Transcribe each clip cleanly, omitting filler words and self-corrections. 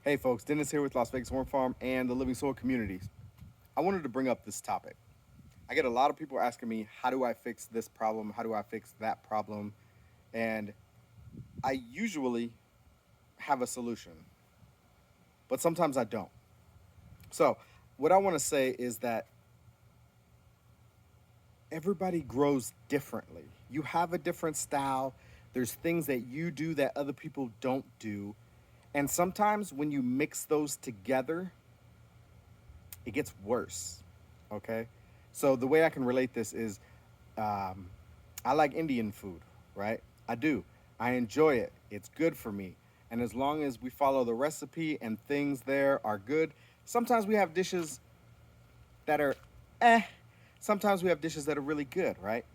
Hey folks, Dennis here with Las Vegas Worm Farm and the Living Soil Communities. I wanted to bring up this topic. I get a lot of people asking me, how do I fix this problem? How do I fix that problem? And I usually have a solution, but sometimes I don't. So, what I want to say is that everybody grows differently. You have a different style. There's things that you do that other people don't do. And sometimes when you mix those together, it gets worse. Okay, so the way I can relate this is, um, I like Indian food, right? I do. I enjoy it. It's good for me. And as long as we follow the recipe and things there are good, sometimes we have dishes that are eh. Sometimes we have dishes that are really good, right?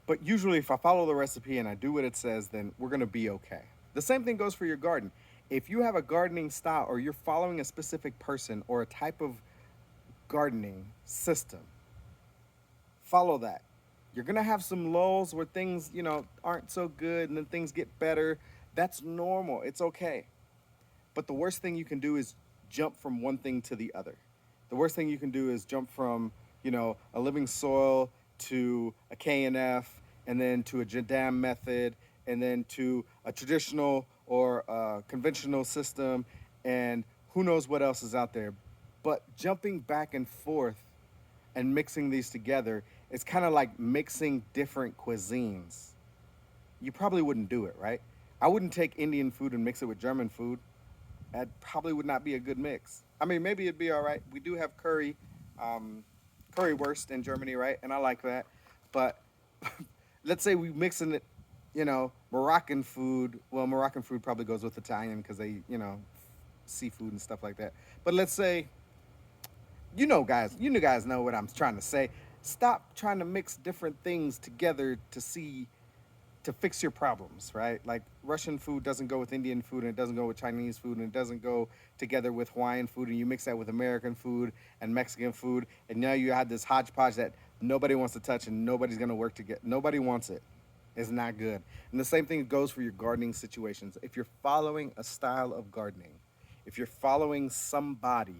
But usually, if I follow the recipe and I do what it says, then we're gonna be okay. The same thing goes for your garden. If you have a gardening style or you're following a specific person or a type of gardening system, follow that. You're gonna have some lulls where things, aren't so good and then things get better. That's normal. It's okay. But the worst thing you can do is jump from one thing to the other. The worst thing you can do is jump from, a living soil to a KNF and then to a Jadam method and then to a traditional or a conventional system and who knows what else is out there. But jumping back and forth and mixing these together, it's kind of like mixing different cuisines. You probably wouldn't do it, right? I wouldn't take Indian food and mix it with German food. That probably would not be a good mix. I mean, maybe it'd be all right. We do have um, currywurst in Germany, right? And I like that. But let's say we mixing it, Moroccan food. Well, Moroccan food probably goes with Italian because they, seafood and stuff like that. But let's say you guys know what I'm trying to say. Stop trying to mix different things together to fix your problems, right? Like Russian food doesn't go with Indian food and it doesn't go with Chinese food and it doesn't go together with Hawaiian food and you mix that with American food and Mexican food and now you have this hodgepodge that nobody wants to touch and nobody's going to work together. Nobody wants it. It's not good. And the same thing goes for your gardening situations. If you're following a style of gardening, if you're following somebody,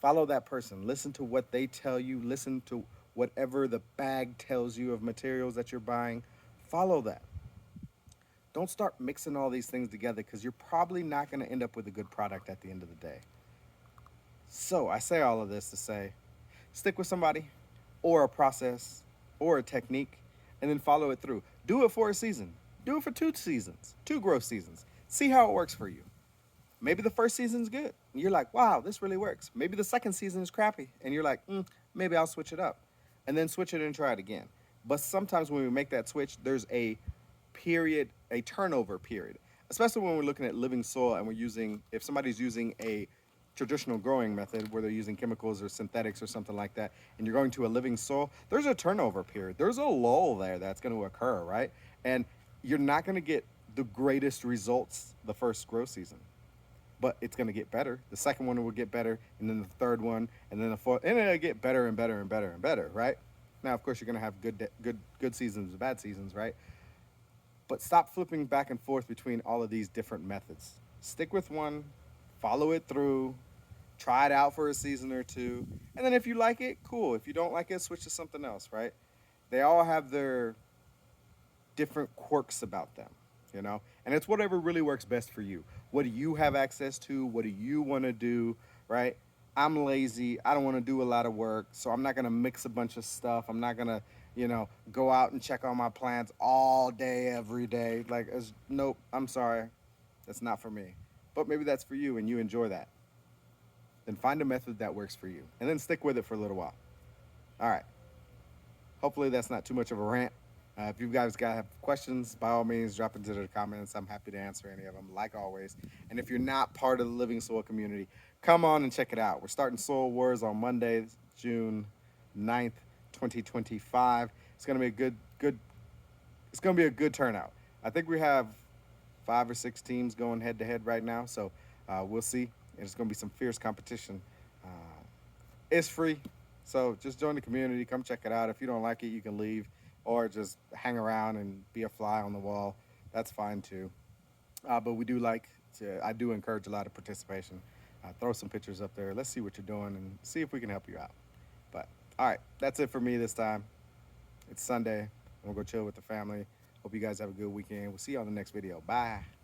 follow that person. Listen to what they tell you. Listen to whatever the bag tells you of materials that you're buying. Follow that. Don't start mixing all these things together because you're probably not going to end up with a good product at the end of the day. So I say all of this to say stick with somebody or a process or a technique and then follow it through. Do it for a season. Do it for 2 seasons, 2 growth seasons. See how it works for you. Maybe the first season's good. And you're like, wow, this really works. Maybe the second season is crappy. And you're like, maybe I'll switch it up. And then switch it and try it again. But sometimes when we make that switch, there's a turnover period. Especially when we're looking at living soil and if somebody's using a traditional growing method where they're using chemicals or synthetics or something like that, and you're going to a living soil, there's a turnover period. There's a lull there that's going to occur, right? And you're not going to get the greatest results the first grow season, but it's going to get better. The second one will get better, and then the third one, and then the fourth, and it'll get better and better and better and better, right? Now, of course, you're going to have good seasons, bad seasons, right? But stop flipping back and forth between all of these different methods. Stick with one, follow it through, try it out for a season or two, and then if you like it, cool. If you don't like it, switch to something else, right? They all have their different quirks about them, and it's whatever really works best for you. What do you have access to? What do you want to do, right? I'm lazy. I don't want to do a lot of work, so I'm not going to mix a bunch of stuff. I'm not going to, go out and check on my plants all day, every day. Like, nope, I'm sorry. That's not for me. But maybe that's for you and you enjoy that. Then find a method that works for you and then stick with it for a little while. All right. Hopefully that's not too much of a rant. If you guys got have questions, by all means, drop into the comments. I'm happy to answer any of them, like always. And if you're not part of the Living Soil community, come on and check it out. We're starting Soil Wars on Monday, June 9th, 2025. It's gonna be a good. It's gonna be a good turnout. I think we have 5 or 6 teams going head to head right now, so we'll see. And it's gonna be some fierce competition. Uh, it's free, so just join the community. Come check it out. If you don't like it, you can leave or just hang around and be a fly on the wall. That's fine too. But we do like So I do encourage a lot of participation. Throw some pictures up there. Let's see what you're doing and see if we can help you out. But all right, that's it for me this time. It's Sunday. I'm gonna go chill with the family. Hope you guys have a good weekend. We'll see you on the next video. Bye.